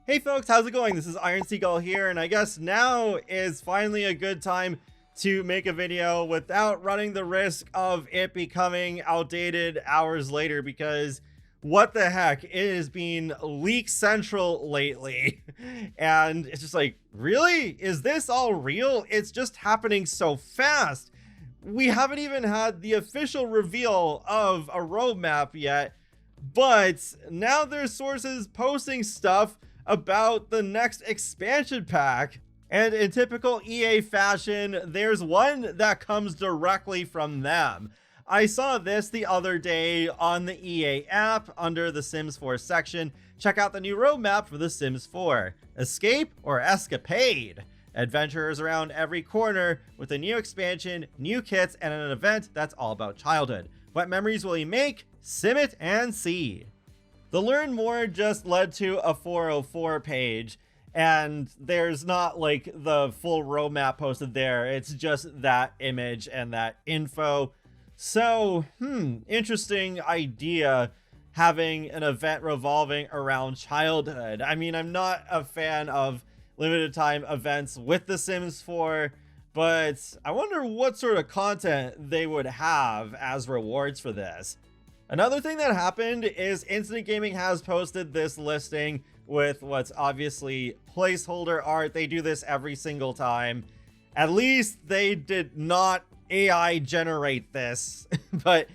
Hey folks, how's it going? This is Seagull here, and I guess now is finally a good time to make a video without running the risk of it becoming outdated hours later, because what the heck, it has been leak central lately. And it's just like, really? Is this all real? It's just happening so fast. We haven't even had the official reveal of a roadmap yet, but now there's sources posting stuff about the next expansion pack. And in typical EA fashion, there's one that comes directly from them. I saw this the other day on the EA app under the Sims 4 section. Check out the new roadmap for The Sims 4. Escape or escapade? Adventurers around every corner with a new expansion, new kits, and an event that's all about childhood. What memories will you make? Sim it and see. The Learn More just led to a 404 page, and there's not like the full roadmap posted there. It's just that image and that info. So, interesting idea having an event revolving around childhood. I mean, I'm not a fan of limited time events with The Sims 4, but I wonder what sort of content they would have as rewards for this. Another thing that happened is Instant Gaming has posted this listing with what's obviously placeholder art. They do this every single time. At least they did not AI generate this. But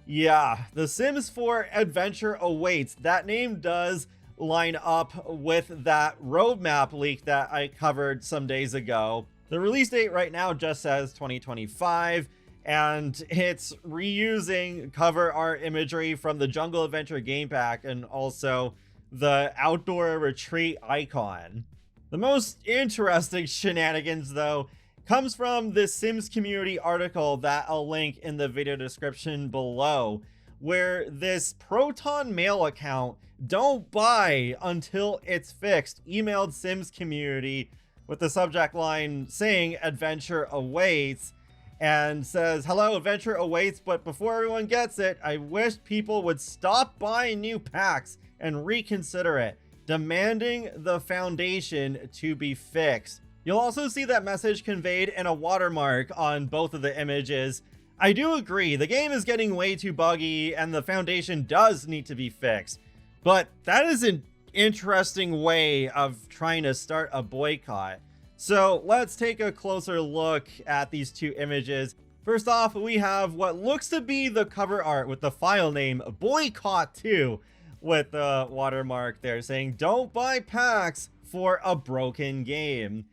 yeah, The Sims 4 Adventure Awaits. That name does line up with that roadmap leak that I covered some days ago. The release date right now just says 2025. And it's reusing cover art imagery from the Jungle Adventure game pack and also the outdoor retreat icon. The most interesting shenanigans, though, comes from this Sims community article that I'll link in the video description below, where this Proton Mail account, "Don't buy until it's fixed," emailed Sims community with the subject line saying "Adventure awaits," and says, "Hello, adventure awaits, but before everyone gets it, I wish people would stop buying new packs and reconsider it, demanding the foundation to be fixed." You'll also see that message conveyed in a watermark on both of the images. I do agree, the game is getting way too buggy and the foundation does need to be fixed, but that is an interesting way of trying to start a boycott. So let's take a closer look at these two images. First off, we have what looks to be the cover art with the file name Boycott 2 with the watermark there saying "Don't buy packs for a broken game."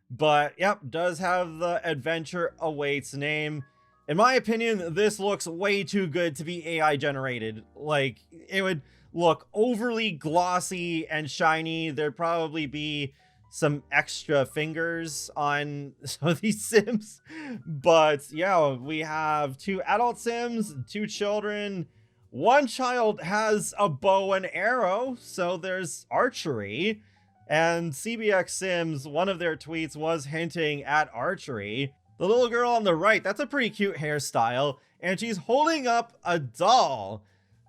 But yep, does have the Adventure Awaits name. In my opinion, this looks way too good to be AI generated. Like, it would look overly glossy and shiny. There'd probably be some extra fingers on some of these Sims. But yeah, we have two adult Sims, two children. One child has a bow and arrow, so there's archery. And CBX Sims, one of their tweets was hinting at archery. The little girl on the right, that's a pretty cute hairstyle, and she's holding up a doll.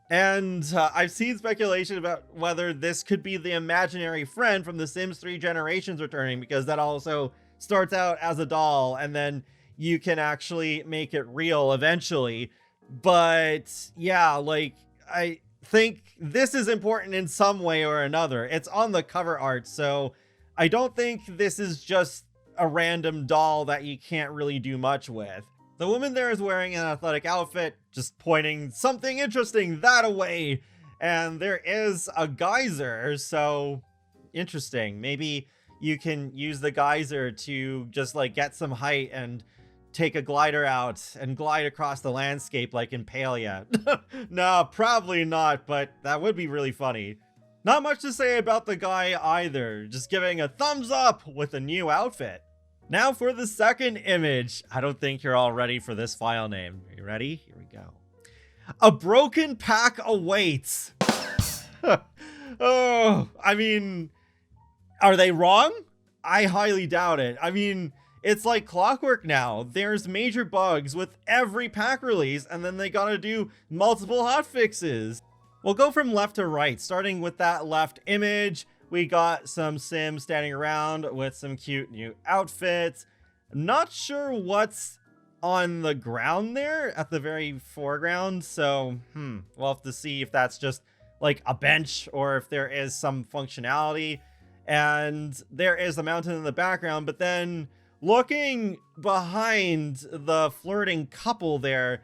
And I've seen speculation about whether this could be the imaginary friend from The Sims 3 Generations returning, because that also starts out as a doll and then you can actually make it real eventually. But yeah, like, I think this is important in some way or another. It's on the cover art, so I don't think this is just a random doll that you can't really do much with. The woman there is wearing an athletic outfit, just pointing something interesting that way. And there is a geyser, so interesting. Maybe you can use the geyser to just like get some height and take a glider out and glide across the landscape like in Palia. No, probably not, but that would be really funny. Not much to say about the guy either, just giving a thumbs up with a new outfit. Now for the second image. I don't think you're all ready for this file name. Are you ready? Here we go. A broken pack awaits. Oh, I mean, are they wrong? I highly doubt it. I mean, it's like clockwork now. There's major bugs with every pack release, and then they gotta do multiple hotfixes. We'll go from left to right, starting with that left image. We got some Sims standing around with some cute new outfits. Not sure what's on the ground there at the very foreground, so we'll have to see if that's just like a bench or if there is some functionality. And there is a mountain in the background, but then looking behind the flirting couple there,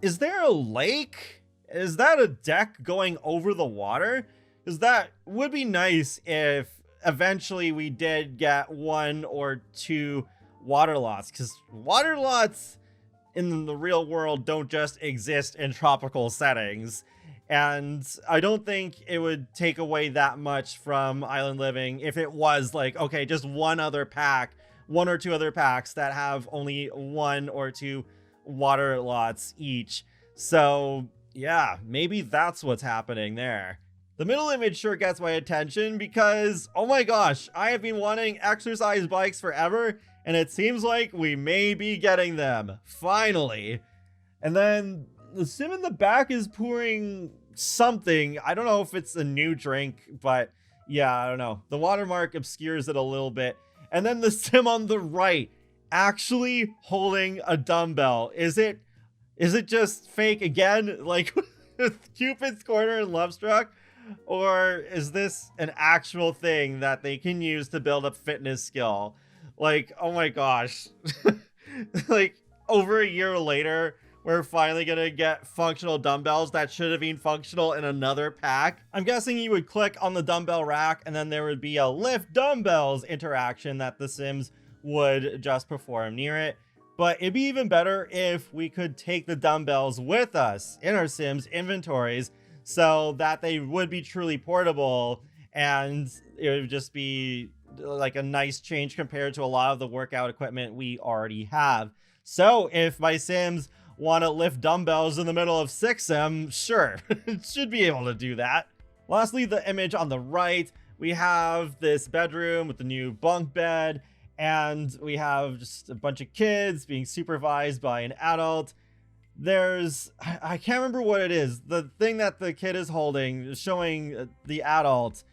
is there a lake? Is that a deck going over the water? Because that would be nice if eventually we did get 1 or 2 water lots, because water lots in the real world don't just exist in tropical settings. And I don't think it would take away that much from island living if it was like, okay, just one or 2 other packs that have only 1 or 2 water lots each. So yeah, maybe that's what's happening there. The middle image sure gets my attention because, oh my gosh, I have been wanting exercise bikes forever, and it seems like we may be getting them, finally. And then the sim in the back is pouring something. I don't know if it's a new drink, but yeah, I don't know. The watermark obscures it a little bit. And then the sim on the right actually holding a dumbbell. Is it just fake again, like Cupid's Corner and Love Struck? Or is this an actual thing that they can use to build up fitness skill? Like, oh my gosh. Like, over a year later, we're finally gonna get functional dumbbells that should have been functional in another pack. I'm guessing you would click on the dumbbell rack and then there would be a lift dumbbells interaction that the Sims would just perform near it. But it'd be even better if we could take the dumbbells with us in our Sims inventories so that they would be truly portable, and it would just be like a nice change compared to a lot of the workout equipment we already have. So if my Sims want to lift dumbbells in the middle of 6M, sure, it should be able to do that. Lastly, the image on the right, we have this bedroom with the new bunk bed, and we have just a bunch of kids being supervised by an adult. I can't remember what it is. The thing that the kid is holding, showing the adult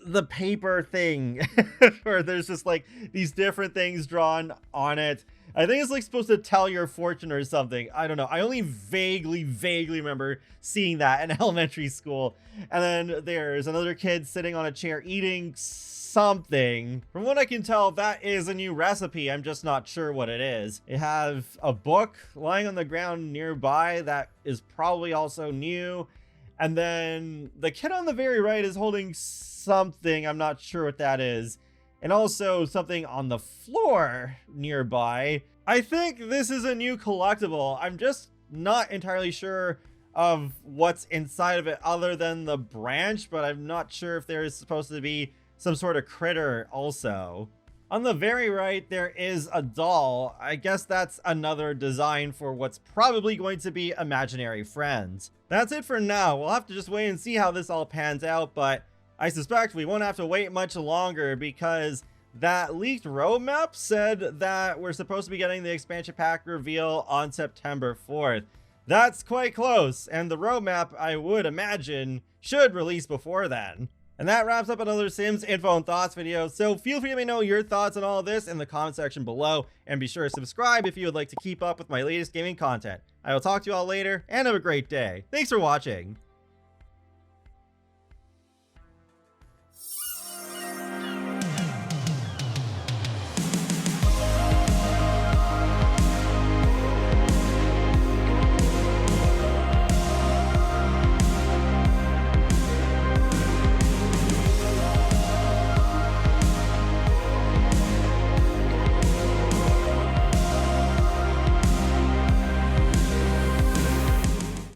the paper thing where there's just like these different things drawn on it. I think it's like supposed to tell your fortune or something. I don't know. I only vaguely remember seeing that in elementary school. And then there's another kid sitting on a chair eating something. From what I can tell, that is a new recipe. I'm just not sure what it is. It has a book lying on the ground nearby that is probably also new. And then the kid on the very right is holding something. I'm not sure what that is. And also something on the floor nearby. I think this is a new collectible. I'm just not entirely sure of what's inside of it other than the branch, but I'm not sure if there is supposed to be some sort of critter also. On the very right, there is a doll. I guess that's another design for what's probably going to be imaginary friends. That's it for now. We'll have to just wait and see how this all pans out, but I suspect we won't have to wait much longer because that leaked roadmap said that we're supposed to be getting the expansion pack reveal on September 4th. That's quite close, and the roadmap, I would imagine, should release before then. And that wraps up another Sims info and thoughts video, so feel free to let me know your thoughts on all of this in the comment section below, and be sure to subscribe if you would like to keep up with my latest gaming content. I will talk to you all later, and have a great day. Thanks for watching!